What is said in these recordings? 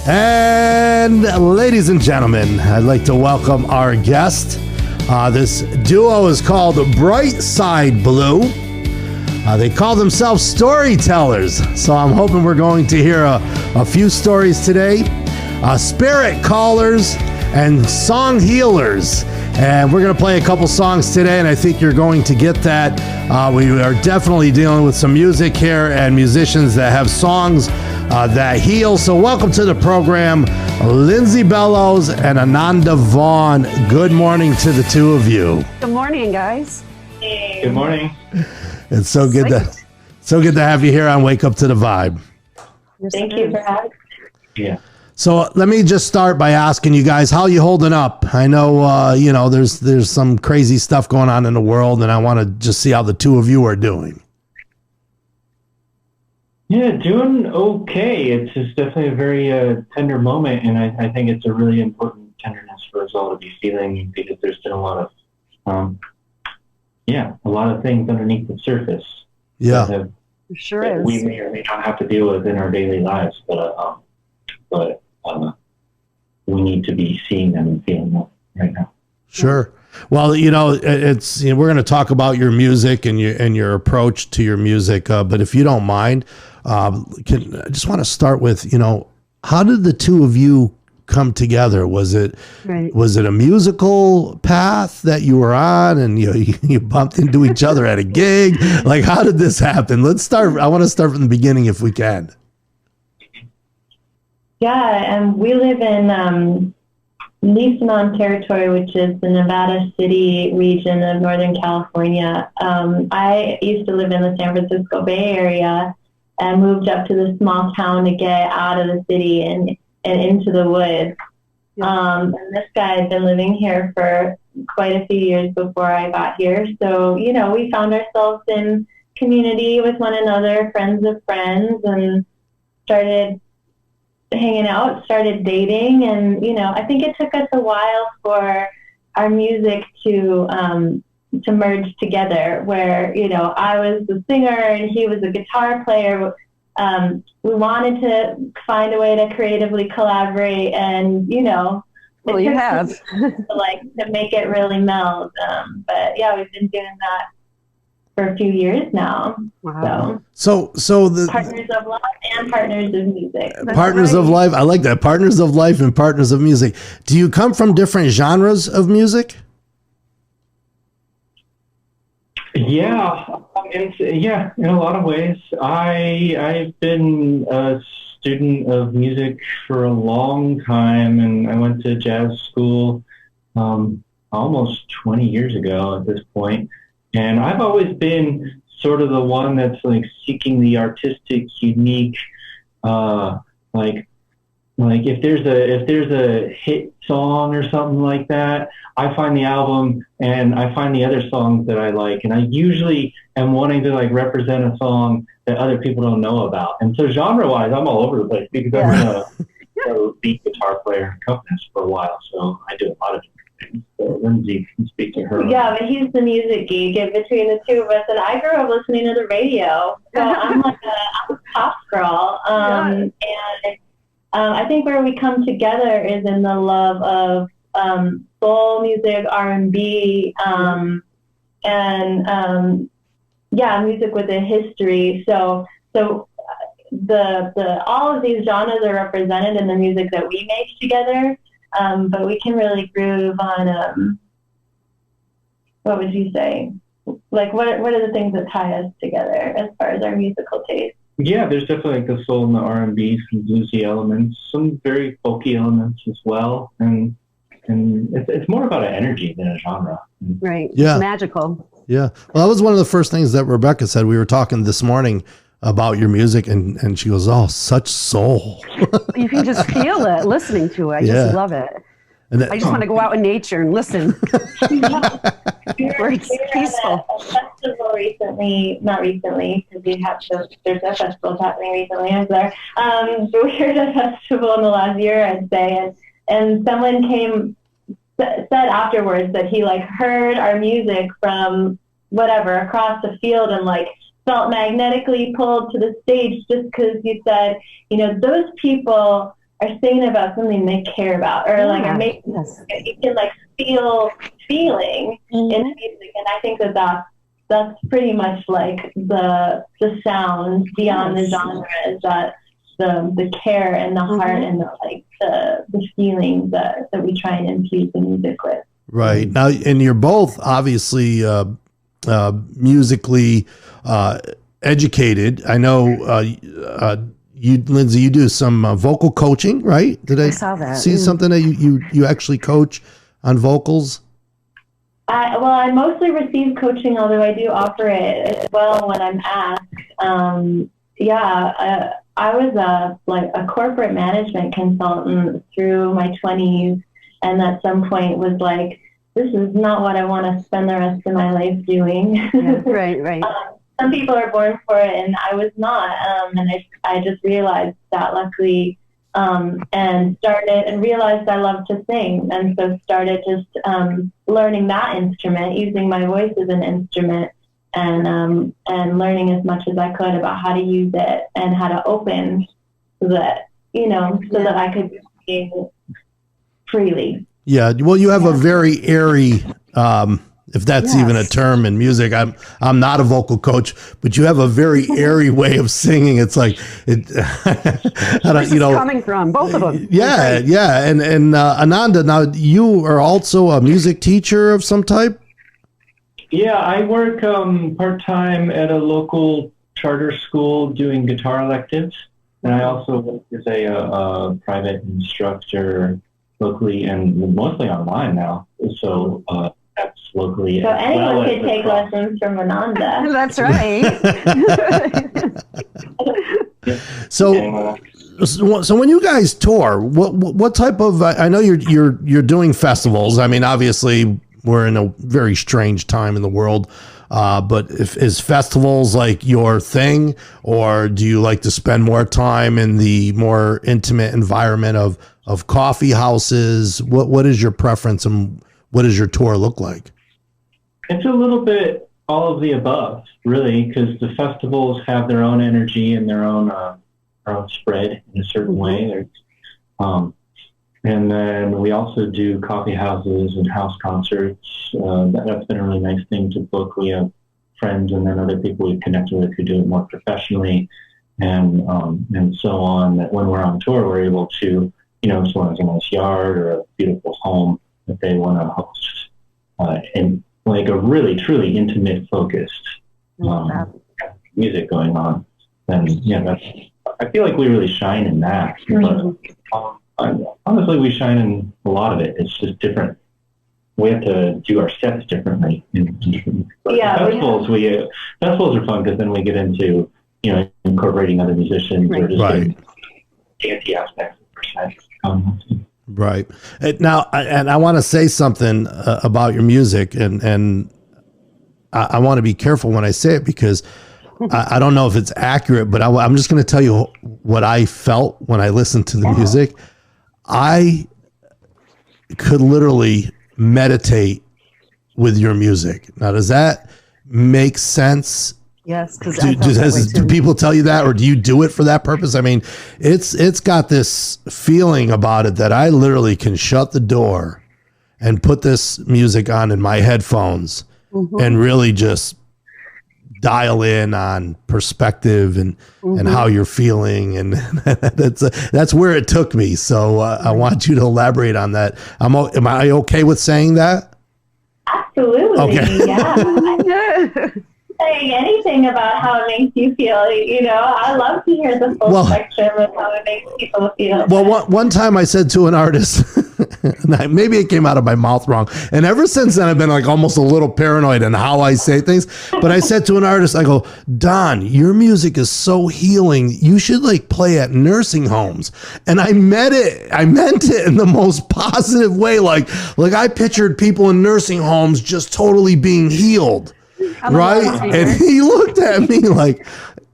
And ladies and gentlemen, I'd like to welcome our guest. This duo is called BrightSide Blue. They call themselves storytellers, so I'm hoping we're going to hear a few stories today. Spirit callers and song healers. And we're going to play a couple songs today, and I think you're going to get that. We are definitely dealing with some music here and musicians that have songs that heal. So welcome to the program, Lindsay Bellows and Ananda Vaughn. Good morning to the two of you. Good morning, guys. Good morning. It's so good to have you here on Wake Up to the Vibe. Thank you for having me. Yeah. So let me just start by asking you guys, how you holding up? I know, there's some crazy stuff going on in the world, and I want to just see how the two of you are doing. Yeah, doing okay. It's just definitely a very tender moment, and I think it's a really important tenderness for us all to be feeling, because there's been a lot of things underneath the surface. Yeah, that sure that is. we may or may not have to deal with in our daily lives, but we need to be seeing them and feeling them right now. Sure. Well, it's we're going to talk about your music and your approach to your music, but if you don't mind, I just want to start with, how did the two of you come together? Was it a musical path that you were on, and you bumped into each other at a gig? Like, how did this happen? Let's start. I want to start from the beginning if we can. Yeah, and we live in Nisenan territory, which is the Nevada City region of Northern California. I used to live in the San Francisco Bay Area and moved up to the small town to get out of the city and into the woods. And this guy had been living here for quite a few years before I got here. So, we found ourselves in community with one another, friends of friends, and started hanging out, started dating, and I think it took us a while for our music to merge together, where I was the singer and he was a guitar player. We wanted to find a way to creatively collaborate, and well, you have to make it really meld. But yeah, we've been doing that for a few years now. Wow. So the partners of life and partners of music. Partners of life. I like that. Partners of life and partners of music. Do you come from different genres of music? Yeah, in a lot of ways. I've been a student of music for a long time, and I went to jazz school almost 20 years ago at this point. And I've always been sort of the one that's like seeking the artistic, unique, like if there's a hit song or something like that, I find the album and I find the other songs that I like, and I usually am wanting to like represent a song that other people don't know about. And so genre-wise, I'm all over the place, because I've been a beat guitar player and accompanist for a while, so I do a lot of different things. So Lindsay can speak to her. Yeah, but he's the music geek in between the two of us, and I grew up listening to the radio, so I'm like I'm a pop girl. And I think where we come together is in the love of soul music, R&B, music with a history. So the all of these genres are represented in the music that we make together. But we can really groove on, what would you say? Like, what are the things that tie us together as far as our musical taste? Yeah, there's definitely like the soul and the R&B, some bluesy elements, some very folky elements as well, and it's more about an energy than a genre. Right. Yeah. It's magical. Yeah. Well, that was one of the first things that Rebecca said. We were talking this morning about your music, and she goes, "Oh, such soul." You can just feel it listening to it. I just love it. And I just want to go out in nature and listen. Where it's peaceful. A festival recently, not recently, because there's a festival happening recently. I was there. But we were at a festival in the last year, I'd say, and someone said afterwards that he like heard our music from whatever across the field and like felt magnetically pulled to the stage just because you said, those people are singing about something they care about, or like are making you can like feel feeling in the music. And I think that's pretty much like the sound beyond the genre, is that the care and the heart and the feeling that we try and infuse the music with. Right. Now, and you're both obviously musically educated. I know you, Lindsay, you do some vocal coaching, right? Did I saw that. See something that you actually coach on vocals? I mostly receive coaching, although I do offer it as well when I'm asked. I was a corporate management consultant through my 20s, and at some point was like, this is not what I want to spend the rest of my life doing. Yeah, right. Some people are born for it, and I was not. And I just realized that, luckily, and started and realized I loved to sing, and so started just learning that instrument, using my voice as an instrument, and learning as much as I could about how to use it and how to open that, so that I could sing freely. Yeah, well, you have a very airy, if that's even a term in music. I'm not a vocal coach, but you have a very airy way of singing. It's like coming from both of them. Yeah, yeah. And Ananda, now you are also a music teacher of some type. Yeah, I work part-time at a local charter school doing guitar electives, and I also work as a private instructor locally and mostly online now. So that's locally. So anyone could take lessons from Ananda. That's right. So when you guys tour, what type of? I know you're doing festivals. I mean, obviously we're in a very strange time in the world. But is festivals like your thing, or do you like to spend more time in the more intimate environment of coffee houses? What is your preference, and what does your tour look like? It's a little bit all of the above, really, because the festivals have their own energy and their own spread in a certain way. And then we also do coffee houses and house concerts. That's been a really nice thing to book. We have friends and then other people we've connected with who do it more professionally, and so on. That when we're on tour, we're able to, if someone has a nice yard or a beautiful home that they want to host, and like a really truly intimate, focused music going on. Then I feel like we really shine in that. But, honestly, we shine in a lot of it. It's just different. We have to do our sets differently. Festivals are fun because then we get into incorporating other musicians or just dancey aspects of our sets. Right. Now, and I want to say something about your music, and I want to be careful when I say it because I don't know if it's accurate, but I'm just going to tell you what I felt when I listened to the music. I could literally meditate with your music. Now, does that make sense? Yes. Do people tell you that, or do you do it for that purpose? I mean, it's got this feeling about it that I literally can shut the door and put this music on in my headphones and really just dial in on perspective and how you're feeling, and that's where it took me. So I want you to elaborate on that. Am I okay with saying that? Absolutely. Okay. Yeah. Saying anything about how it makes you feel, I love to hear the full spectrum of how it makes people feel. Well, one time I said to an artist, and maybe it came out of my mouth wrong, and ever since then I've been like almost a little paranoid in how I say things. But I said to an artist, I go, Don, your music is so healing. You should like play at nursing homes. And I meant it in the most positive way. Like I pictured people in nursing homes just totally being healed. Right? And he looked at me like,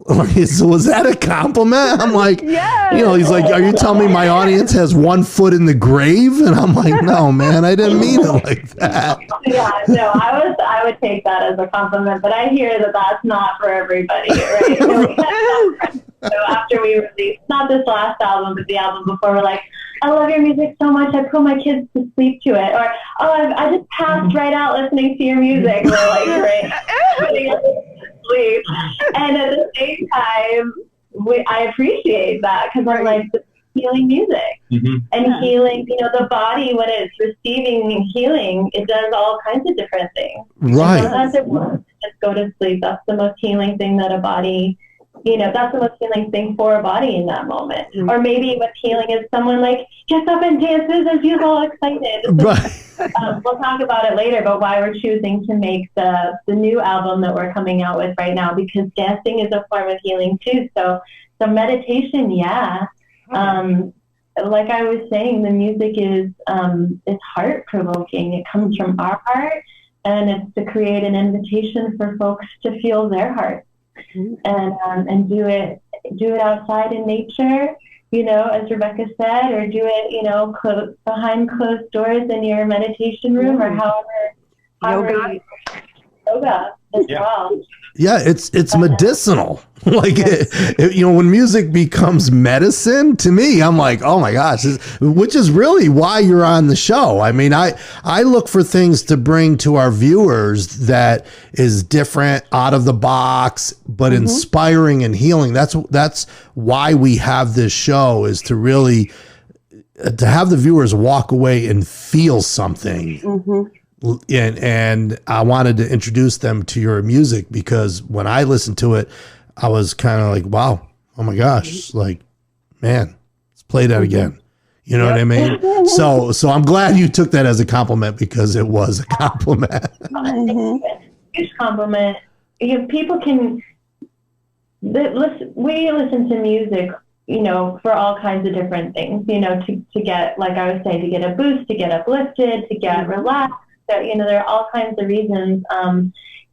was that a compliment? I'm like, he's like, are you telling me my audience has 1 foot in the grave? And I'm like, no, man, I didn't mean it like that. Yeah, no, I would take that as a compliment, but I hear that that's not for everybody, right? So after we released, not this last album, but the album before, we're like, I love your music so much, I put my kids to sleep to it. Or, oh, I just passed right out listening to your music. We're like, great. Putting us to sleep. And at the same time, I appreciate that because I'm like, this is healing music. And healing, the body, when it's receiving healing, it does all kinds of different things. Right. Sometimes it wants to just go to sleep. That's the most healing thing that a body, that's the most healing thing for a body in that moment. Or maybe what's healing is someone like gets up and dances and feels all excited. Right. We'll talk about it later, but why we're choosing to make the new album that we're coming out with right now, because dancing is a form of healing too. So meditation, yeah. Like I was saying, the music is heart provoking. It comes from our heart, and it's to create an invitation for folks to feel their heart, and do it outside in nature, as Rebecca said, or do it, behind closed doors in your meditation room, or however yoga as well. Yeah, it's medicinal. Like, when music becomes medicine, to me, I'm like, oh my gosh, which is really why you're on the show. I mean, I look for things to bring to our viewers that is different, out of the box, but inspiring and healing. That's why we have this show, is to really to have the viewers walk away and feel something. And I wanted to introduce them to your music, because when I listened to it, I was kind of like, wow, oh my gosh, like, man, let's play that again. You know what I mean? So I'm glad you took that as a compliment, because it was a compliment. Huge compliment. People can listen. We listen to music, for all kinds of different things. To get, like I was saying, to get a boost, to get uplifted, to get relaxed. So, there are all kinds of reasons.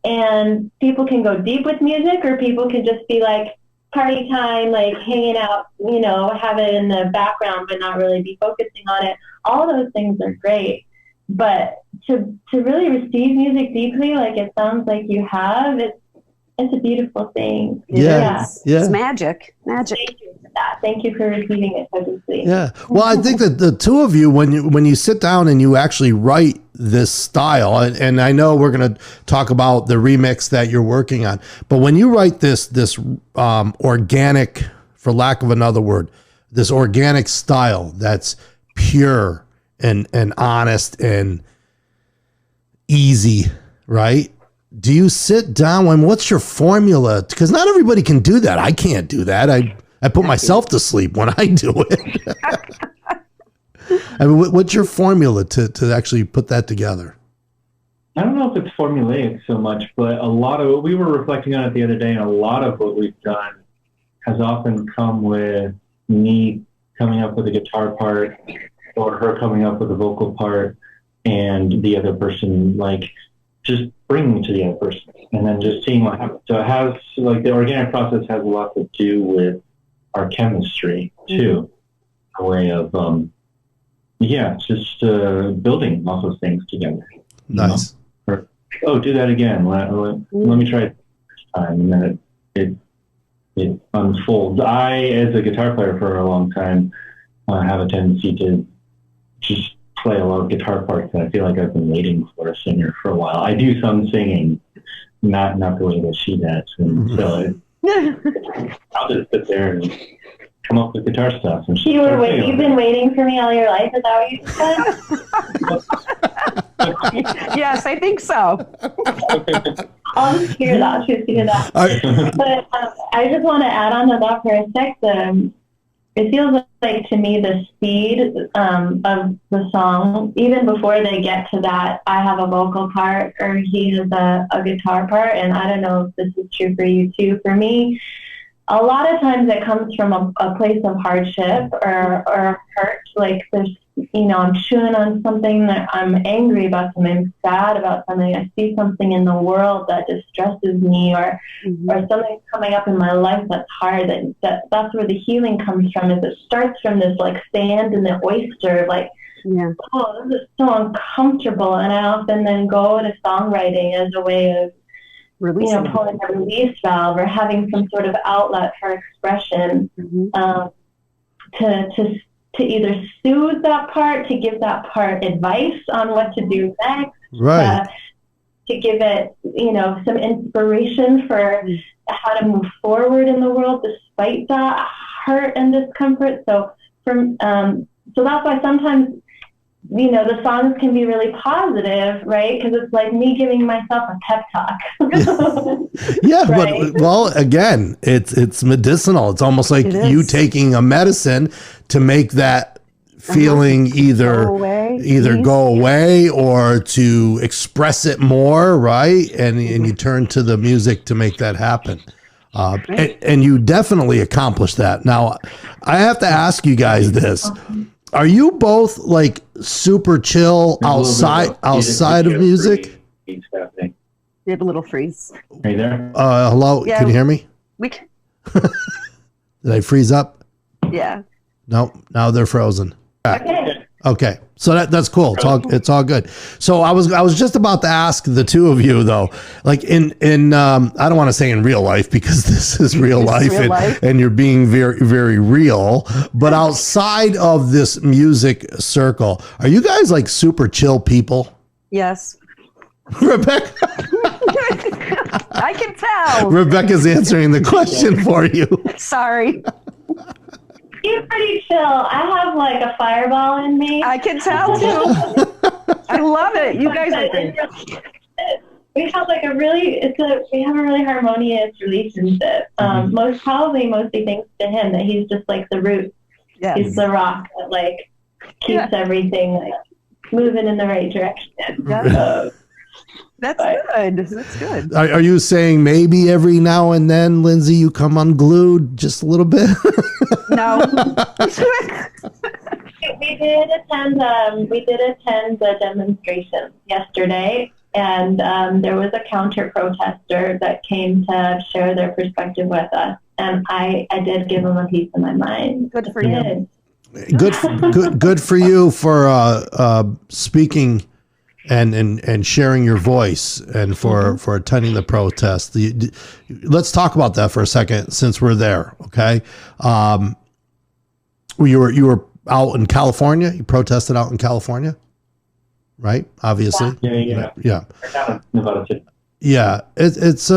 And people can go deep with music, or people can just be like party time, like hanging out, have it in the background, but not really be focusing on it. All those things are great. But to really receive music deeply, like it sounds like you have, it's a beautiful thing. Yeah. It's magic. Thank you for that. Thank you for receiving it so deeply. Yeah. Well, I think that the two of you, when you sit down and you actually write this style, and I know we're going to talk about the remix that you're working on, but when you write this organic, for lack of another word, this organic style that's pure and honest and easy, right? Do you sit down and what's your formula? Because not everybody can do that. I can't do that. I put myself to sleep when I do it. I mean, what's your formula to actually put that together? I don't know if it's formulaic so much, but a lot of what we were reflecting on it the other day, and a lot of what we've done has often come with me coming up with a guitar part, or her coming up with a vocal part, and the other person, like, just bringing it to the other person, and then just seeing what happens. So it has, like, the organic process has a lot to do with our chemistry, too. A way of, just building off of things together. Nice. Or, do that again. Let me try it this time. And then it unfolds. I, as a guitar player for a long time, have a tendency to just play a lot of guitar parts, and I feel like I've been waiting for a singer for a while. I do some singing, not the way that she does. And so I'll just sit there and come up with guitar stuff. And you've been waiting for me all your life? Is that what you said? Yes, I think so. I'll just hear that. But I just want to add on to that for a sec. It feels like, to me, the speed of the song, even before they get to that, I have a vocal part or he has a guitar part, and I don't know if this is true for you too. For me, a lot of times it comes from a place of hardship or hurt. Like there's, I'm chewing on something, that I'm angry about something, I'm sad about something, I see something in the world that distresses me, or something's coming up in my life that's hard. That's where the healing comes from. Is it starts from this like sand in the oyster, like, oh, this is so uncomfortable, and I often then go to songwriting as a way of Releasing. pulling a release valve or having some sort of outlet for expression, to either soothe that part, to give that part advice on what to do next, Right. to give it, some inspiration for how to move forward in the world despite that hurt and discomfort. So so that's why sometimes, the songs can be really positive, right? Because it's like me giving myself a pep talk. Yeah, Right. but well, again, it's medicinal. It's almost like you taking a medicine to make that feeling either go away or to express it more, right? And you turn to the music to make that happen. And you definitely accomplished that. Now, I have to ask you guys this. Are you both like super chill outside of music? You have a little freeze. Are you there? Hello, Yeah. can you hear me? We can, Did I freeze up? yeah. No, now they're frozen. Okay. Okay, so that's cool. It's all good. So I was just about to ask the two of you though, like in I don't want to say in real life because this is real life, and you're being very very real. But outside of this music circle, are you guys like super chill people? Yes. Rebecca, I can tell. Rebecca's answering the question for you. Sorry. He's pretty chill. I have like a fireball in me. I can tell too. I love it. You guys are great. We have like we have a really harmonious relationship. Mostly thanks to him that he's just like the root. Yes. He's the rock that like keeps everything like moving in the right direction. Yeah. That's good. That's good. Are you saying maybe every now and then, Lindsay, you come unglued just a little bit? No. We did attend the demonstration yesterday, and there was a counter protester that came to share their perspective with us, and I did give them a piece of my mind. Good for you. Good for you for speaking and sharing your voice and for attending the protest. Let's talk about that for a second since we're there. Okay. You were out in California. You protested out in California, right? Obviously. Yeah. Yeah. It's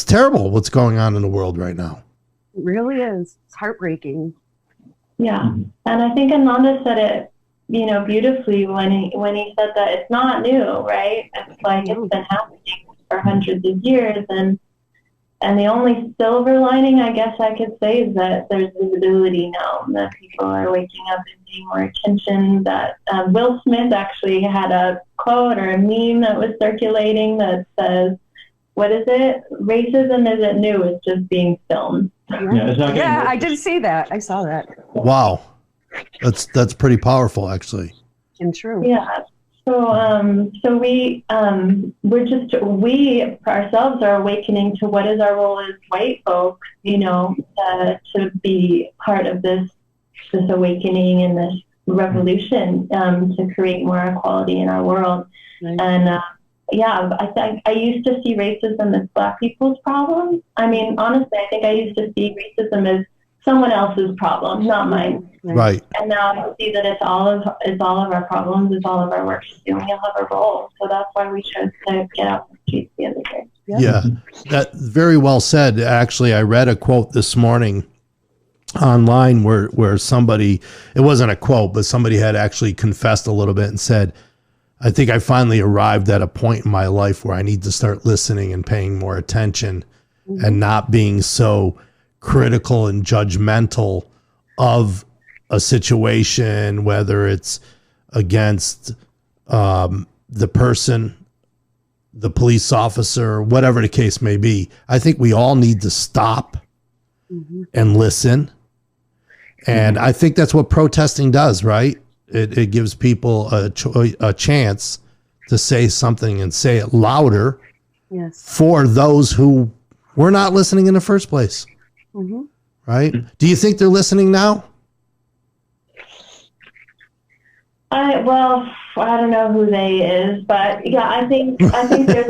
terrible what's going on in the world right now. It really is. It's heartbreaking. Yeah. And I think Ananda said it, beautifully when he said that it's not new, right? It's like it's been happening for hundreds of years, and the only silver lining, I guess I could say, is that there's visibility now, that people are waking up and paying more attention. That Will Smith actually had a quote or a meme that was circulating that says, "What is it? Racism isn't new; it's just being filmed." Yeah, I did see that. I saw that. Wow. That's pretty powerful, actually. And true. Yeah. So we ourselves are awakening to what is our role as white folks, to be part of this awakening and this revolution, to create more equality in our world. Right. And I used to see racism as Black people's problem. I mean, honestly, I think I used to see racism as someone else's problem, not mine. Right. And now I see that it's all of our problems, it's all of our work to do, and we all have a role. So that's why we chose to get out the streets the other day. Yeah, that very well said. Actually, I read a quote this morning online where somebody, it wasn't a quote, but somebody had actually confessed a little bit and said, I think I finally arrived at a point in my life where I need to start listening and paying more attention and not being so critical and judgmental of a situation, whether it's against the person, the police officer, whatever the case may be. I think we all need to stop and listen. And I think that's what protesting does, right? It gives people a chance to say something and say it louder for those who were not listening in the first place. Right? Do you think they're listening now? I don't know who they is, but yeah, I think there's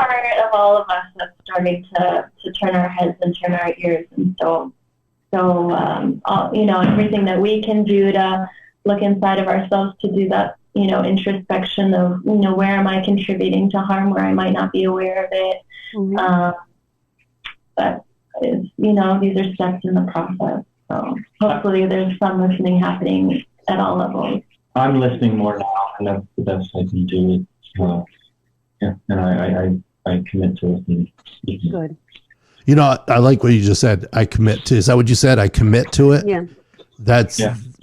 part of all of us that's starting to turn our heads and turn our ears. And so everything that we can do to look inside of ourselves, to do that, introspection of, where am I contributing to harm, where I might not be aware of it. Mm-hmm. But it's, these are steps in the process. So hopefully there's some listening happening at all levels. I'm listening more now, and that's the best I can do. And I commit to listening. Good. I like what you just said. I commit to. Is that what you said? I commit to it? Yeah. That's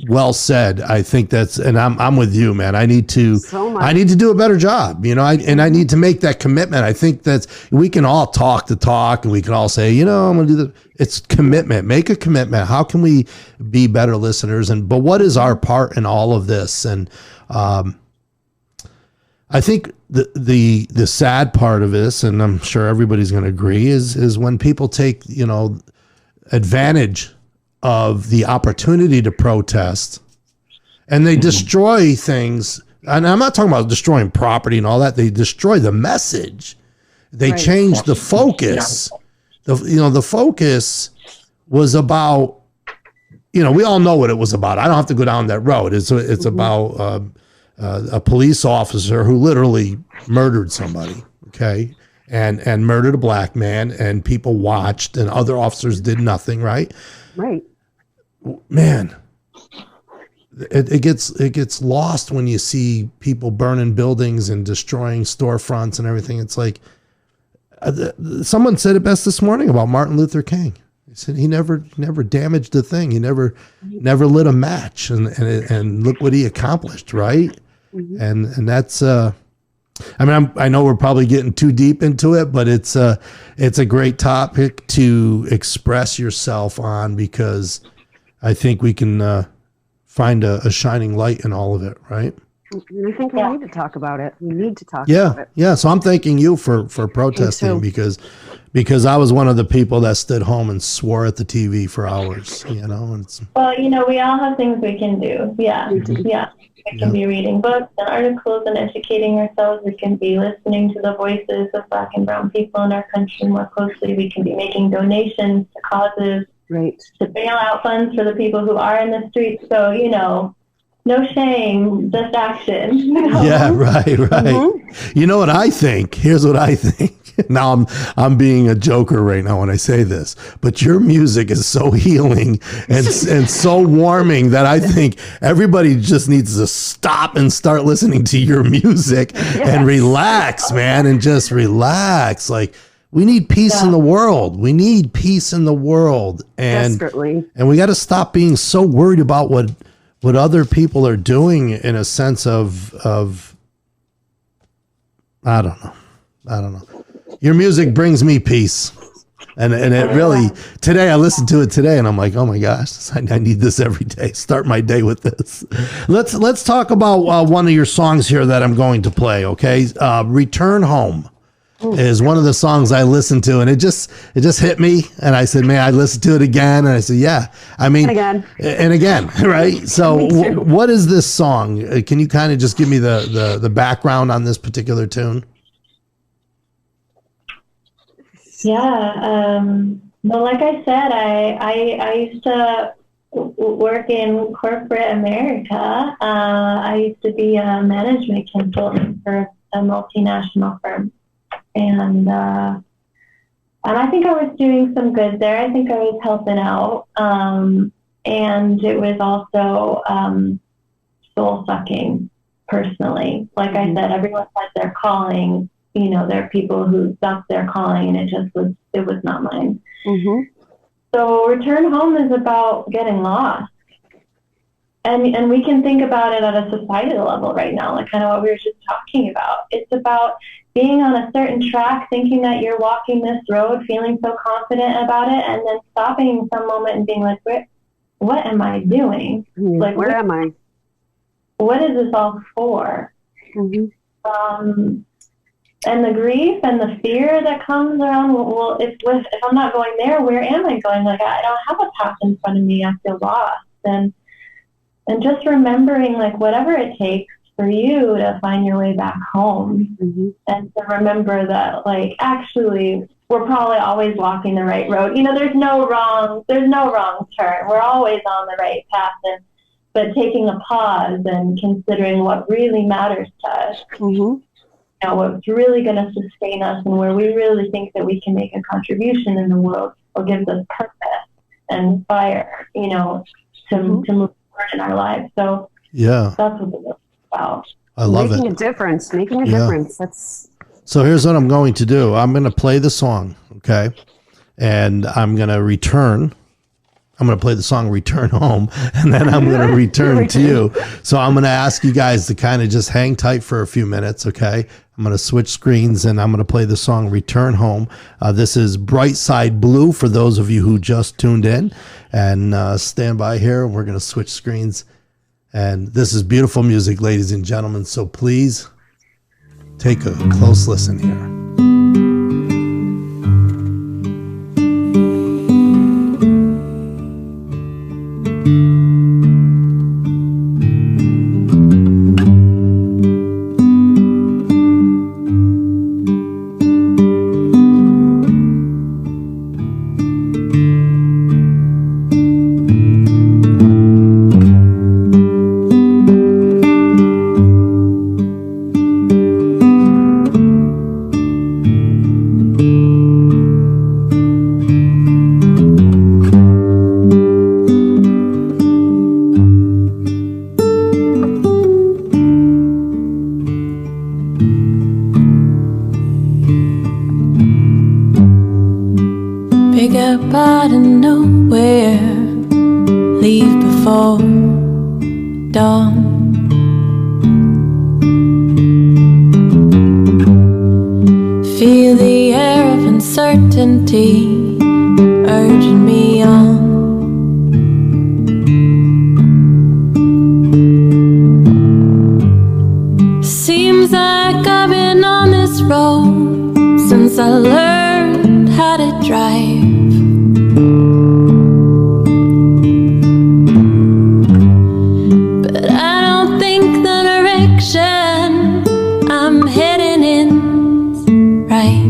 well said. I think and I'm with you, man. I need to do a better job, I need to make that commitment. I think we can all talk the talk, and we can all say, I'm going to do it's commitment. Make a commitment. How can we be better listeners? But what is our part in all of this? And I think the sad part of this, and I'm sure everybody's going to agree, is when people take, advantage of the opportunity to protest, and they destroy things. And I'm not talking about destroying property and all that. They destroy the message. They change the focus. The focus was about, we all know what it was about. I don't have to go down that road. It's about a police officer who literally murdered somebody. Okay. And murdered a black man, and people watched, and other officers did nothing. Right. Right. Man, it gets lost when you see people burning buildings and destroying storefronts and everything. It's like someone said it best this morning about Martin Luther King. He said he never damaged a thing. He never lit a match, and look what he accomplished, right? Mm-hmm. And that's I know we're probably getting too deep into it, but it's a great topic to express yourself on, because I think we can find a shining light in all of it, right? And I think we need to talk about it. We need to talk about it. Yeah. So I'm thanking you for protesting, because I was one of the people that stood home and swore at the TV for hours, Well, we all have things we can do. Yeah. Yeah. We can be reading books and articles and educating ourselves. We can be listening to the voices of Black and brown people in our country more closely. We can be making donations to causes, to bail out funds for the people who are in the streets. So, no shame, just action. Yeah, right. Mm-hmm. You know what I think? Here's what I think. Now I'm being a joker right now when I say this, but your music is so healing and so warming that I think everybody just needs to stop and start listening to your music and relax, man, and just relax. Like, we need peace in the world. We need peace in the world, and desperately. And we got to stop being so worried about what other people are doing, in a sense of I don't know. Your music brings me peace. And it really, today I listened to it today, and I'm like, oh my gosh, I need this every day. Start my day with this. Let's talk about one of your songs here that I'm going to play. Okay. Return Home is one of the songs I listened to, and it just hit me. And I said, man, I listened to it again. And I said, yeah, I mean, and again, right? So what is this song? Can you kind of just give me the background on this particular tune? Yeah. Well, like I said, I used to work in corporate America. I used to be a management consultant for a multinational firm. And I think I was doing some good there. I think I was helping out. And it was also soul sucking personally. Like I said, everyone has their calling. There are people who that's their calling, and it was not mine. Mm-hmm. So Return Home is about getting lost. And we can think about it at a societal level right now, like kind of what we were just talking about. It's about being on a certain track, thinking that you're walking this road, feeling so confident about it, and then stopping some moment and being like, what am I doing? Like, where am I? What is this all for? Mm-hmm. And the grief and the fear that comes around, well, if I'm not going there, where am I going? Like, I don't have a path in front of me. I feel lost. And just remembering, like, whatever it takes for you to find your way back home, and to remember that, like, actually, we're probably always walking the right road. You know, there's no wrong turn. We're always on the right path, but taking a pause and considering what really matters to us, you know, what's really going to sustain us, and where we really think that we can make a contribution in the world, what gives us purpose and fire, you know, to move forward in our lives. So that's what it's about. I love making it. Making a difference. That's. So here's what I'm going to do. I'm going to play the song, okay? And I'm going to play the song Return Home, and then I'm going to return to you. So I'm going to ask you guys to kind of just hang tight for a few minutes, okay? I'm going to switch screens, and I'm going to play the song Return Home. This is BrightSide Blue for those of you who just tuned in. And stand by here. We're going to switch screens. And this is beautiful music, ladies and gentlemen. So please take a close listen here. Urging me on. Seems like I've been on this road since I learned how to drive. But I don't think the direction I'm heading in's right.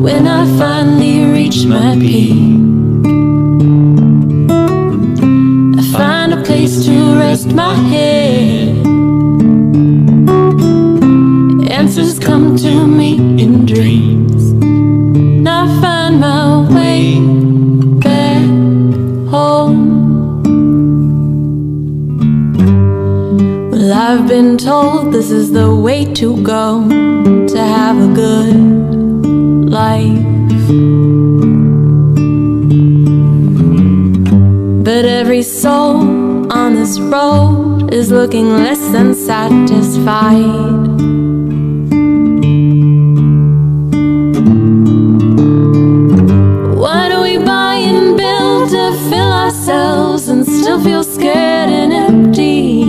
When I finally reach my peak, I find a place to rest my head. Answers come to me in dreams, and I find my way back home. Well, I've been told this is the way to go to have a good life. But every soul on this road is looking less than satisfied. Why do we buy and build to fill ourselves and still feel scared and empty?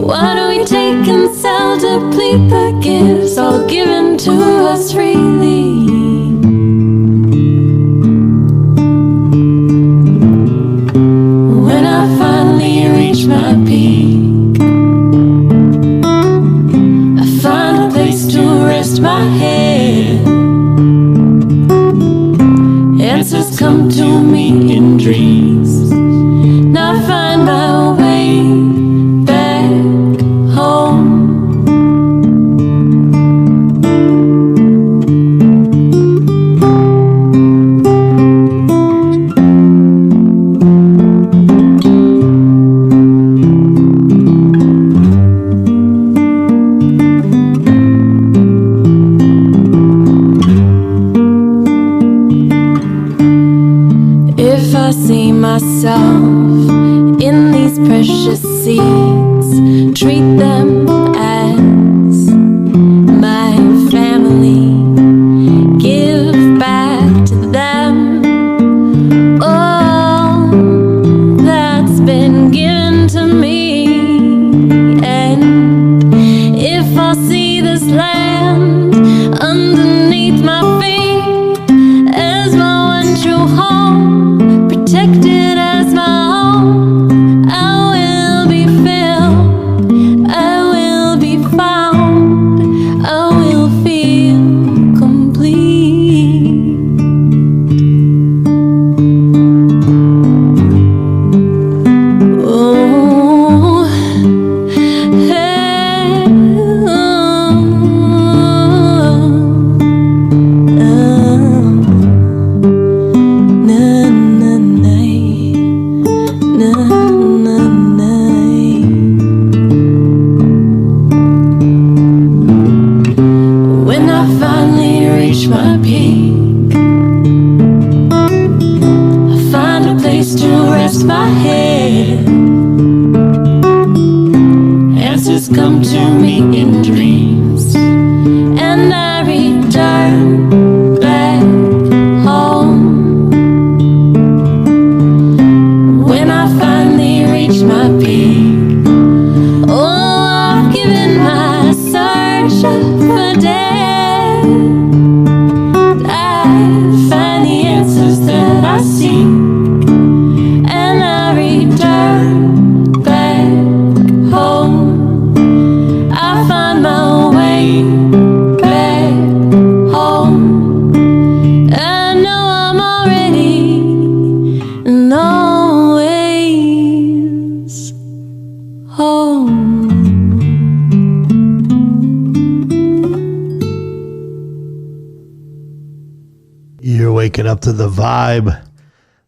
Why do we take and sell, deplete the gifts all given to us freely? When I finally reach my peak, I find a place to rest my head. Answers come to me in dreams, and I find my way back home. If I see myself in these precious seeds, treat them as my family, give back to them all that's been given to me. And if I see this land underneath my feet finally reach my peak, I find a place to rest my head. Answers come to me in dreams, and I return back home. When I finally reach my peak, oh, I've given my search for dead. I find the answers that I seek, and I return back home. I find my way back home. I know I'm already and always home. You're waking up to the vibe.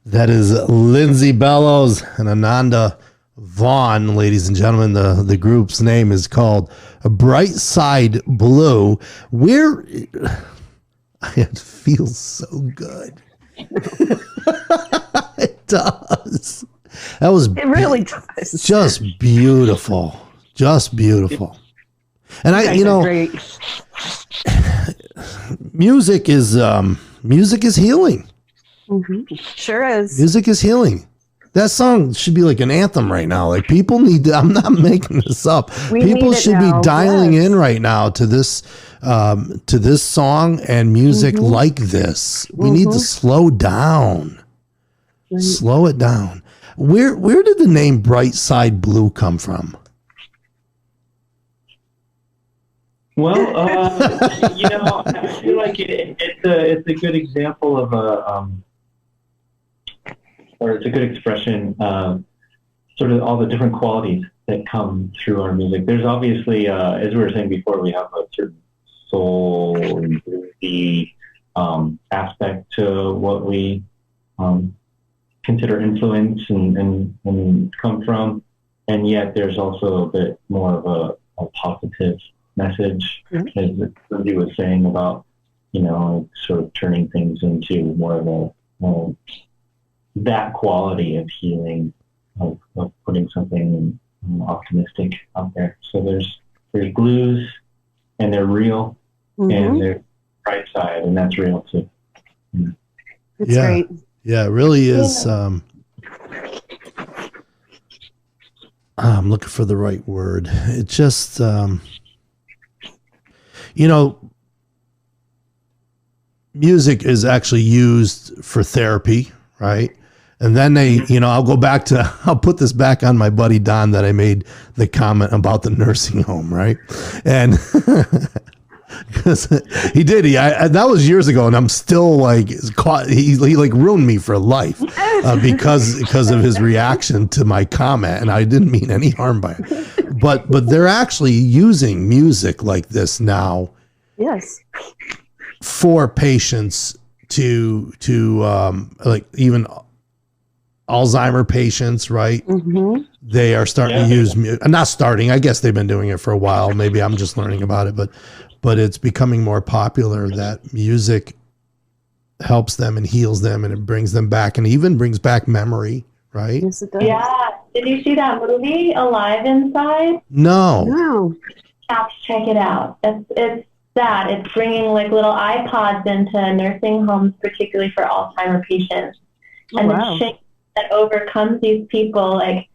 That is Lindsay Bellows and Ananda Vaughn, ladies and gentlemen. The group's name is called BrightSide Blue. It feels so good. It does. That was It really does. just beautiful. Just beautiful. And You guys are great. music is healing. Sure is. Music is healing. That song should be like an anthem right now. Like people need to, I'm not making this up. We People need it should now, be dialing yes. in right now to this song and music like this. We need to slow down. Slow it down. Where did the name BrightSide Blue come from? Well, I feel like it's a good example of or it's a good expression of sort of all the different qualities that come through our music. There's obviously, as we were saying before, we have a certain soul and the aspect to what we consider influence and come from, and yet there's also a bit more of a positive message, as Lindsay was saying about, sort of turning things into more of a that quality of healing, of putting something optimistic out there. So there's blues, and they're real, and they're bright side, and that's real too. That's great. Yeah, it really is. I'm looking for the right word. It just, music is actually used for therapy, right? And then I'll put this back on my buddy Don that I made the comment about the nursing home, right? And because he did, that was years ago, and I'm still like caught. He like ruined me for life because of his reaction to my comment, and I didn't mean any harm by it. But they're actually using music like this now, Yes. for patients to like even Alzheimer patients, right? They are starting to use not starting. I guess they've been doing it for a while. Maybe I'm just learning about it, but it's becoming more popular that music helps them and heals them, and it brings them back, and even brings back memory, right? Yes, it does. Yeah. Did you see that movie, Alive Inside? No. Wow. Have to check it out. It's sad. It's bringing like little iPods into nursing homes, particularly for Alzheimer patients. And wow. the shame that overcomes these people, like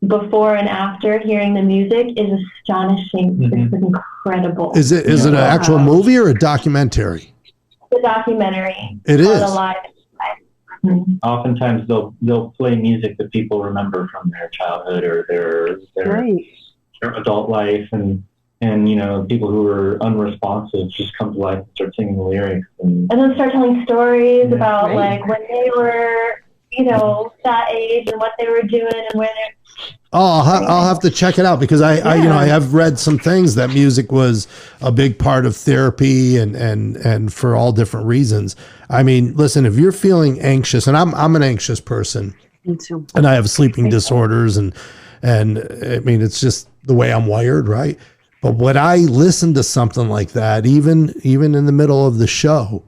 before and after hearing the music, is astonishing. It's incredible. Is it an actual movie or a documentary? The documentary. It is. Alive Inside. Oftentimes they'll play music that people remember from their childhood or their adult life, and people who are unresponsive just come to life and start singing the lyrics, and then start telling stories about like when they were, that age and what they were doing and where they're. Oh, I'll have to check it out, because I have read some things that music was a big part of therapy and for all different reasons. I mean, listen, if you're feeling anxious, and I'm an anxious person, Me too. and I have sleeping disorders, and I mean, it's just the way I'm wired, right? But when I listen to something like that, even in the middle of the show,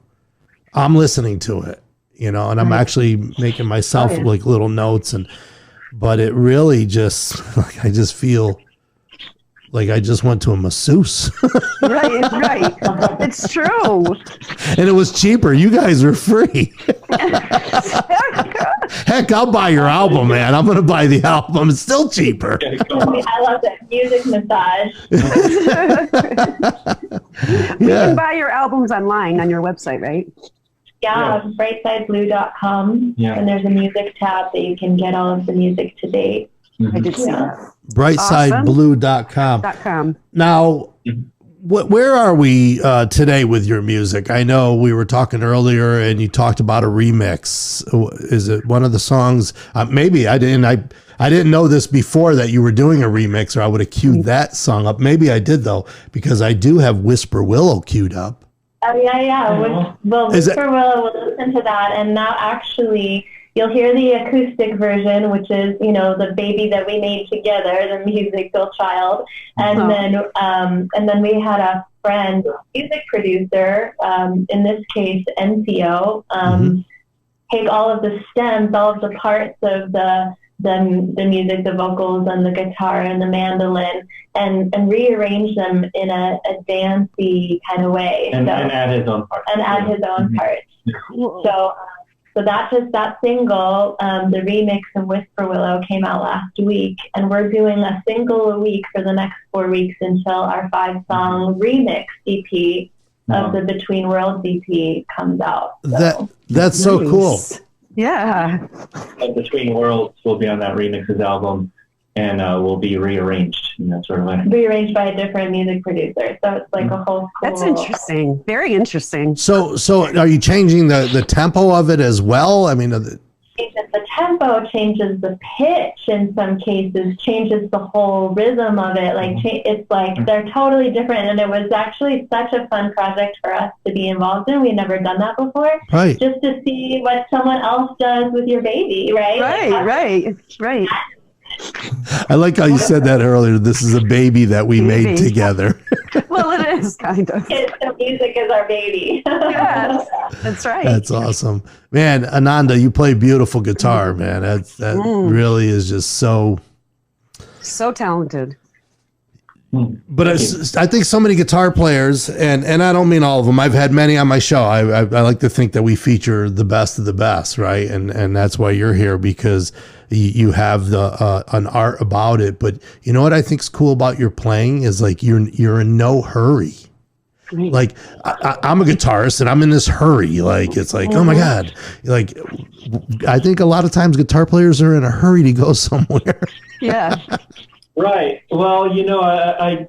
I'm listening to it, and I'm actually making myself like little notes, but it really just like I just feel like I just went to a masseuse. Right. It's true. And it was cheaper. You guys were free. Heck, I'll buy your album, man. I'm going to buy the album. It's still cheaper. I love that music massage. You can buy your albums online on your website, right? Yeah, BrightSideBlue.com. Yeah. And there's a music tab that you can get all of the music to date. I did see that. BrightSideBlue.com. Now, where are we today with your music? I know we were talking earlier, and you talked about a remix. Is it one of the songs? Maybe I didn't. I didn't know this before that you were doing a remix, or I would have queued that song up. Maybe I did though, because I do have Whisper Willow queued up. Oh yeah. Well, Whisper Willow, we'll listen to that, and now actually. You'll hear the acoustic version, which is, the baby that we made together, the musical child. And then we had a friend, music producer, in this case, NCO, take all of the stems, all of the parts of the music, the vocals and the guitar and the mandolin, and rearrange them in a dancey kind of way. And add his own parts. So that single, the remix of Whisper Willow came out last week, and we're doing a single a week for the next 4 weeks until our 5-song remix EP of the Between Worlds EP comes out. So. That's so cool. Yeah. And Between Worlds will be on that remixes album, and will be rearranged in that sort of way. Rearranged by a different music producer. So it's like a whole cool... That's interesting. Very interesting. So are you changing the tempo of it as well? I mean... The tempo changes the pitch in some cases, changes the whole rhythm of it. It's like they're totally different. And it was actually such a fun project for us to be involved in. We'd never done that before. Right. Just to see what someone else does with your baby, right? Right. I like how you said that earlier. This is a baby that we made together. Well, it is kind of. The music is our baby. Yes, that's right. That's awesome, man. Ananda, you play beautiful guitar, man. That really is just so talented. But I think so many guitar players, and I don't mean all of them. I've had many on my show. I like to think that we feature the best of the best, right? And that's why you're here, because you have an art about it. But you know what I think is cool about your playing is like you're in no hurry. Right. Like I'm a guitarist and I'm in this hurry. Like it's like, oh my God. Like I think a lot of times guitar players are in a hurry to go somewhere. Yeah. Right. Well, I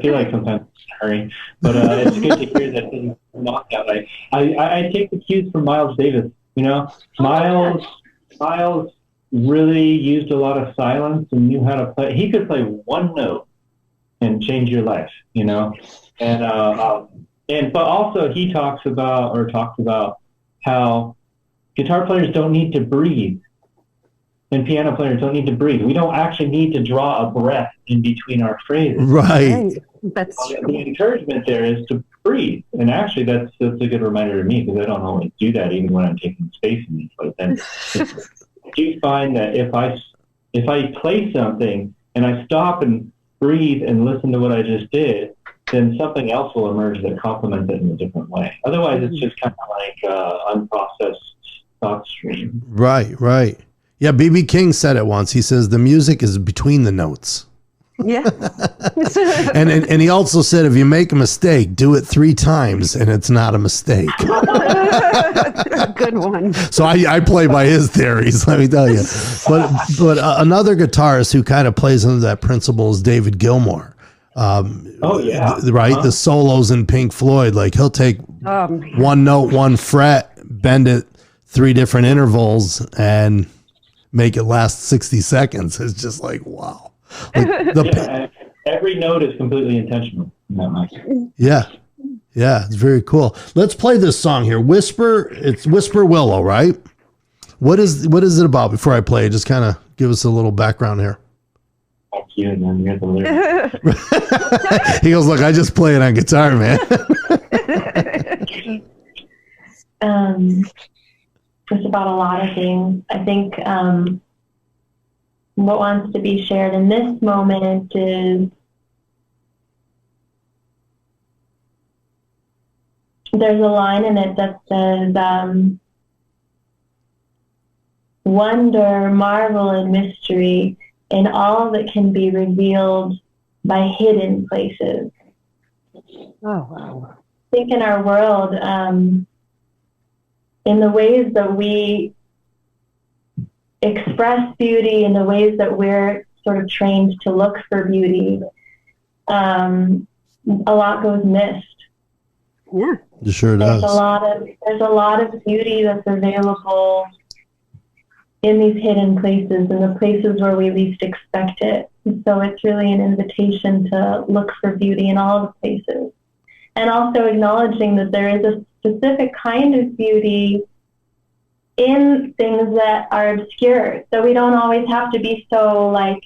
feel like sometimes it's a hurry, but it's good to hear that things are not that way. I take the cues from Miles Davis. Miles really used a lot of silence and knew how to play. He could play one note and change your life, and but also he talks about how guitar players don't need to breathe. And piano players don't need to breathe. We don't actually need to draw a breath in between our phrases. Right. That's the encouragement there is to breathe. And actually, that's a good reminder to me, because I don't always do that, even when I'm taking space in these. But then, do you find that if I play something and I stop and breathe and listen to what I just did, then something else will emerge that complements it in a different way. Otherwise, it's just kind of like unprocessed thought stream. Right. Yeah, B.B. King said it once. He says the music is between the notes. Yeah. and he also said if you make a mistake, do it 3 times and it's not a mistake. Good one. So I play by his theories, let me tell you. But another guitarist who kind of plays under that principle is David Gilmour. Right? The solos in Pink Floyd, like he'll take one note, one fret, bend it 3 different intervals and make it last 60 seconds. It's just like, wow. Like every note is completely intentional. Yeah, it's very cool. Let's play this song here. It's Whisper Willow, right? What is it about before I play? Just kind of give us a little background here. Back to you, and then you're the lyrics. He goes, look, I just play it on guitar, man. It's about a lot of things. I think what wants to be shared in this moment is there's a line in it that says, wonder, marvel, and mystery in all that can be revealed by hidden places. Oh, wow. I think in our world, in the ways that we express beauty, in the ways that we're sort of trained to look for beauty, a lot goes missed. Yeah. It sure does. There's a lot of beauty that's available in these hidden places, in the places where we least expect it. And so it's really an invitation to look for beauty in all the places. And also acknowledging that there is a specific kind of beauty in things that are obscure. So we don't always have to be so like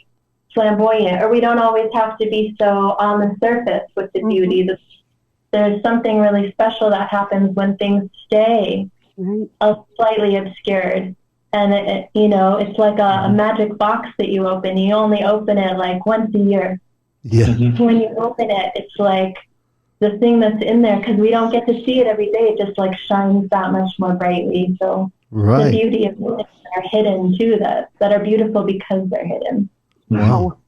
flamboyant, or we don't always have to be so on the surface with the beauty. There's something really special that happens when things stay slightly obscured. And it's like a magic box that you open. You only open it like once a year. Yeah. When you open it, it's like the thing that's in there, because we don't get to see it every day. It just like shines that much more brightly. So the beauty of things that are hidden too, that are beautiful because they're hidden. Wow.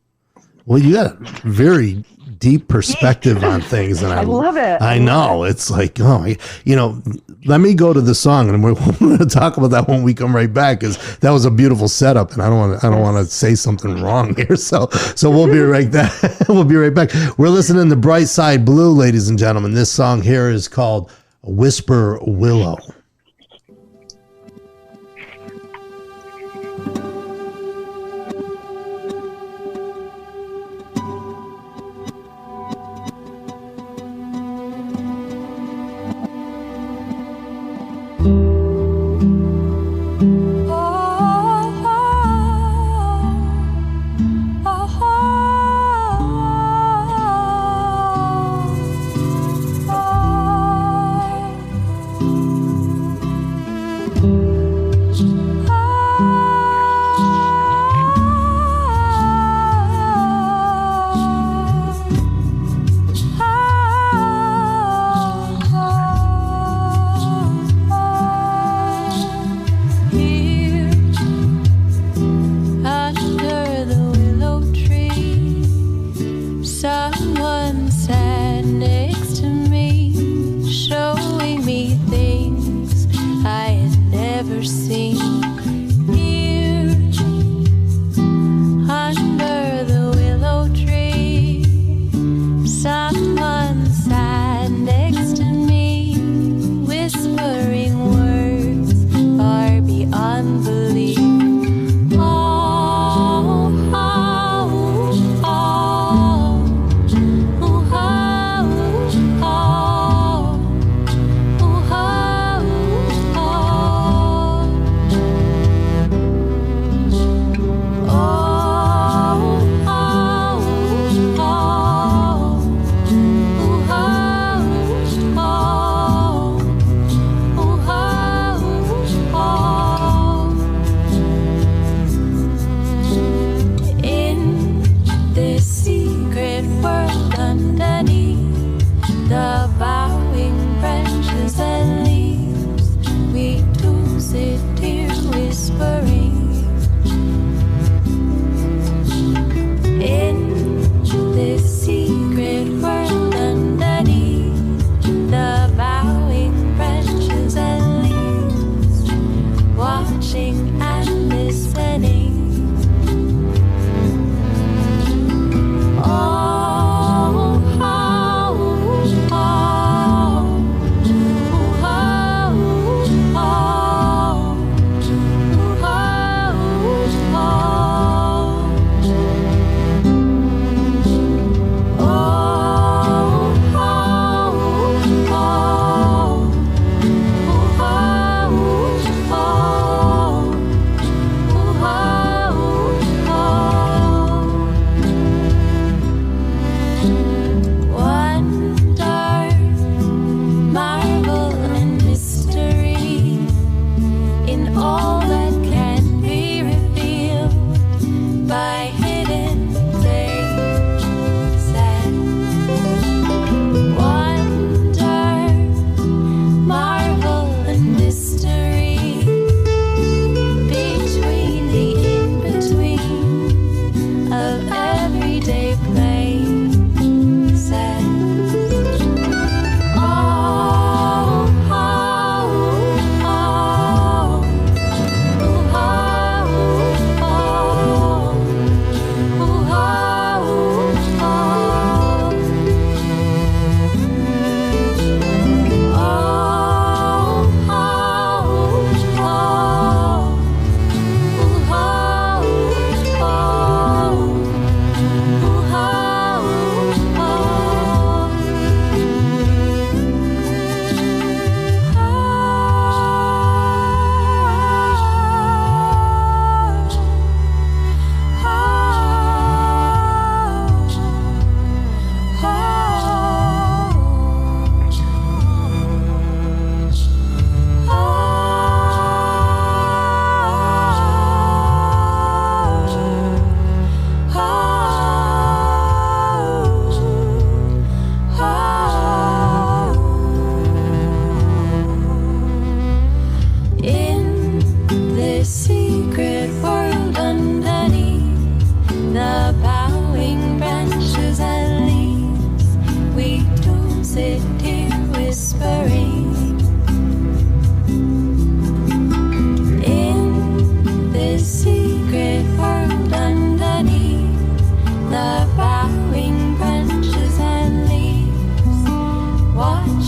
Well, you got a very deep perspective on things, and I love it. I know. It's like, let me go to the song, and we're going to talk about that when we come right back, because that was a beautiful setup, and I don't want to say something wrong here. So we'll be right back. We'll be right back. We're listening to BrightSide Blue, ladies and gentlemen. This song here is called Whisper Willow.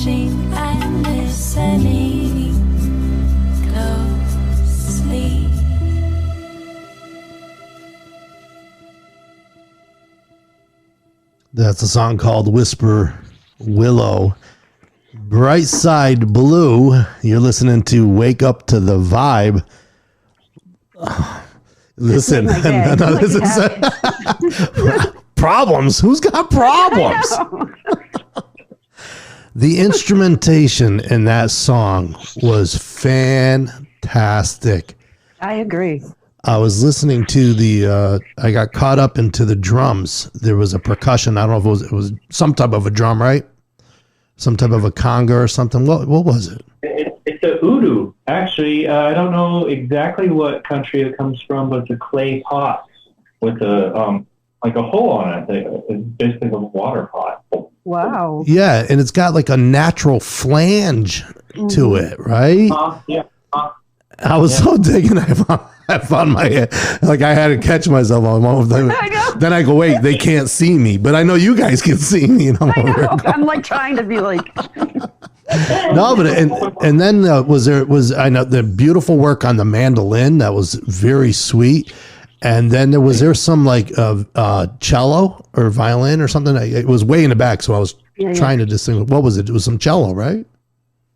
watching and listening. Go sleep. That's a song called Whisper Willow. BrightSide Blue. You're listening to Wake Up to the Vibe. Listen, this is problems. Who's got problems? The instrumentation in that song was fantastic. I agree. I was listening to I got caught up into the drums. There was a percussion. I don't know if it was some type of a drum, right? Some type of a conga or something. What was it? It's a udu. Actually, I don't know exactly what country it comes from, but it's a clay pot with a like a hole on it. It's basically a water pot. Wow. Yeah, and it's got like a natural flange to it, right? Yeah. I was so digging. I found my head. Like I had to catch myself on one of them. I know. Then I go, wait, they can't see me, but I know you guys can see me. You know, I know. I'm like trying to be like. No, but and then I know the beautiful work on the mandolin that was very sweet, and then there some like cello or violin or something. It was way in the back, so I was trying to distinguish. What was it? It was some cello, right?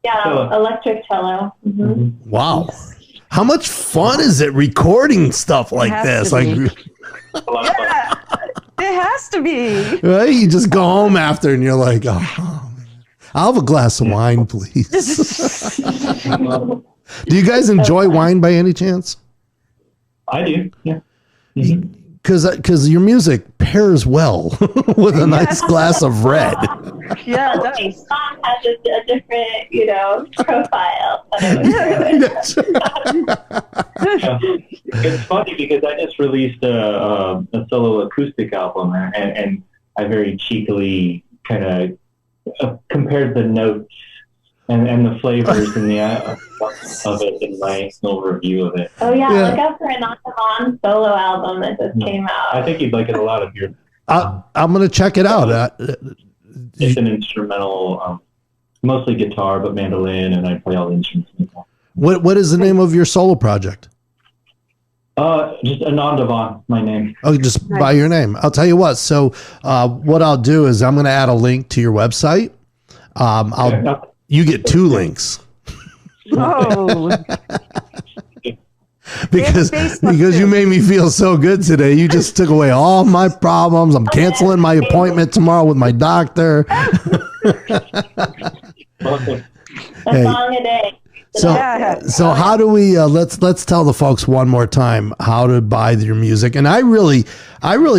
Yeah, electric cello. Mm-hmm. Wow. How much fun is it recording stuff like this? Like, yeah, it has to be. right? You just go home after and you're like, oh, man. I'll have a glass of wine, please. Do you guys enjoy wine by any chance? I do, yeah. Mm-hmm. Because your music pairs well with a nice glass of red. Yeah, Each song has a different, profile. It's funny because I just released a solo acoustic album, and I very cheekily kind of compared the notes and the flavors and the of it in my little review of it. Oh yeah, look out for an on solo album that just came out. I think you'd like it a lot if you're. I'm gonna check it out. It's an instrumental, mostly guitar, but mandolin, and I play all the instruments. What is the name of your solo project? Just Anandavan, my name. Oh, just by your name. I'll tell you what. So, what I'll do is I'm going to add a link to your website. You get 2 links. Oh. because you made me feel so good today. You just took away all my problems. I'm canceling my appointment tomorrow with my doctor. A song a day. So how do we let's tell the folks one more time how to buy your music. And I really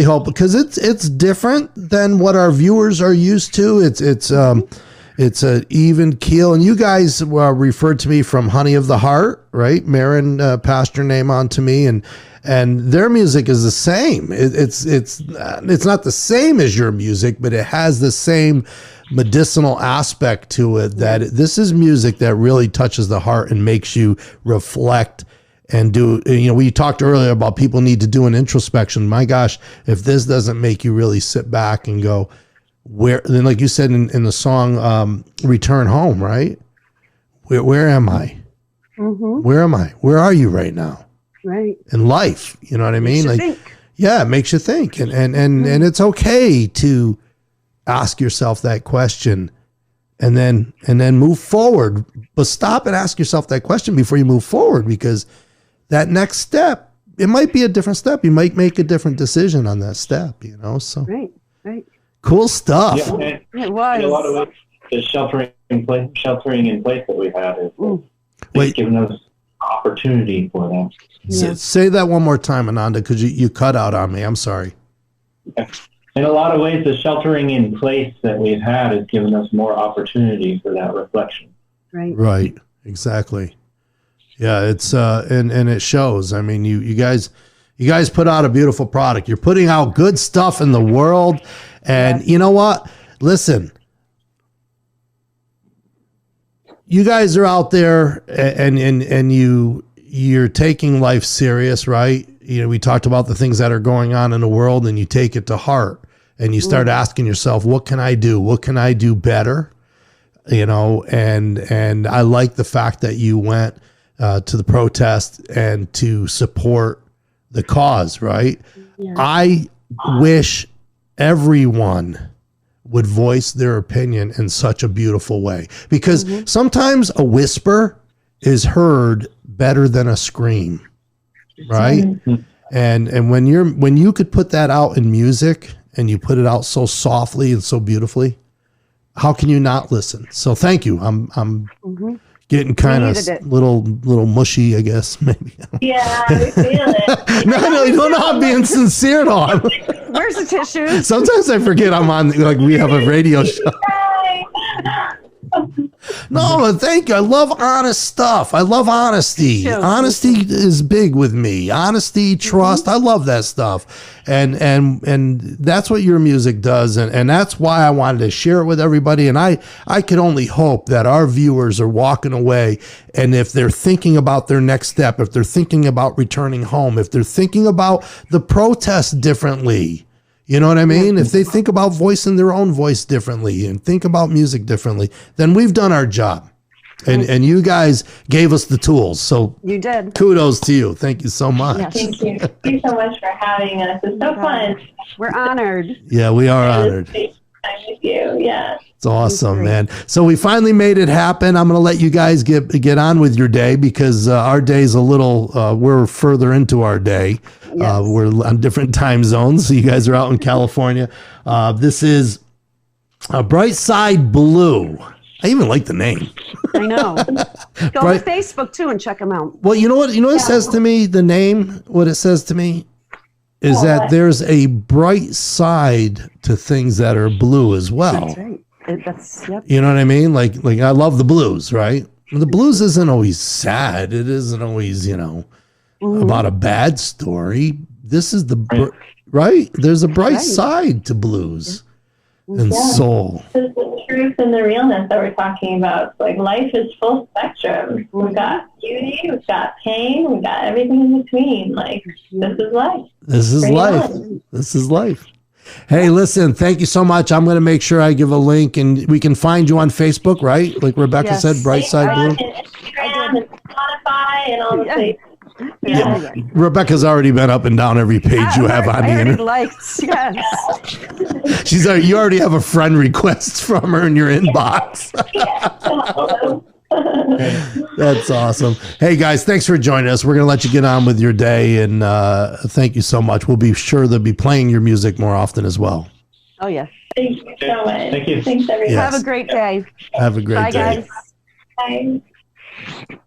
hope, because it's different than what our viewers are used to. It's a even keel, and you guys referred to me from Honey of the Heart, right? Marin passed your name on to me, and their music is the same. It's not the same as your music, but it has the same medicinal aspect to it. That this is music that really touches the heart and makes you reflect and do. We talked earlier about people need to do an introspection. My gosh, if this doesn't make you really sit back and go, then like you said in the song Return Home, right? Where am I? Mm-hmm. Where am I? Where are you right now? Right. In life, you know what I mean? Like, think. yeah, it makes you think, and it's okay to ask yourself that question, and then move forward. But stop and ask yourself that question before you move forward, because that next step, it might be a different step. You might make a different decision on that step. So Right. Cool stuff. Yeah, and It was. in a lot of ways, the sheltering in place that we've had is given us opportunity for them. Yeah. Say that one more time, Ananda, because you cut out on me. I'm sorry. In a lot of ways, the sheltering in place that we've had has given us more opportunity for that reflection. Right. Exactly. Yeah, it's and it shows. I mean, you guys put out a beautiful product. You're putting out good stuff in the world. And you know what? Listen, you guys are out there and you're taking life serious, right? We talked about the things that are going on in the world, and you take it to heart and you start asking yourself, what can I do? What can I do better? you know, and I like the fact that you went to the protest and to support the cause, right? Yeah. I wish everyone would voice their opinion in such a beautiful way, because sometimes a whisper is heard better than a scream, right? And when you could put that out in music and you put it out so softly and so beautifully, how can you not listen? So thank you. I'm getting kind of little mushy, I guess, maybe. Yeah, I feel it. No, I'm being sincere, though. Where's the tissues? Sometimes I forget I'm on, like, we have a radio show. No, but thank you. I love honest stuff. I love honesty. Honesty is big with me. Honesty, trust. I love that stuff. And that's what your music does. And that's why I wanted to share it with everybody. And I can only hope that our viewers are walking away. And if they're thinking about their next step, if they're thinking about returning home, if they're thinking about the protest differently, you know what I mean? If they think about voicing their own voice differently and think about music differently, then we've done our job. And you guys gave us the tools. So you did. Kudos to you. Thank you so much. Yes. Thank you. Thank you so much for having us. It's so fun. We're honored. Yeah, we are honored. I'm with you. Yeah. It's awesome, man. So we finally made it happen. I'm going to let you guys get on with your day, because our day's a little, we're further into our day. Yes. We're on different time zones. So you guys are out in California. This is BrightSide Blue. I even like the name. I know. Go to Facebook too and check them out. Well, you know what? You know what it says to me? The name. What it says to me is that there's a bright side to things that are blue as well. That's right. Yep. You know what I mean? Like I love the blues, right? The blues isn't always sad. It isn't always, about a bad story. This is right. There's a bright side to blues and soul. It's the truth and the realness that we're talking about. Like, life is full spectrum. We've got beauty, we've got pain, we've got everything in between. Like, this is life. This is life. This is life. Hey, listen, thank you so much. I'm going to make sure I give a link, and we can find you on Facebook, right? Like Rebecca said, BrightSide Blue. And Instagram and Spotify and all the places. Yeah. Rebecca's already been up and down every page you have on the internet. Likes, yes. She's you already have a friend request from her in your inbox. That's awesome. Hey guys, thanks for joining us. We're going to let you get on with your day, and thank you so much. We'll be sure to be playing your music more often as well. Oh, yes. Thank you so much. Thank you. Thanks, everyone. Yes. Have a great day. Have a great day. Bye, guys. Bye.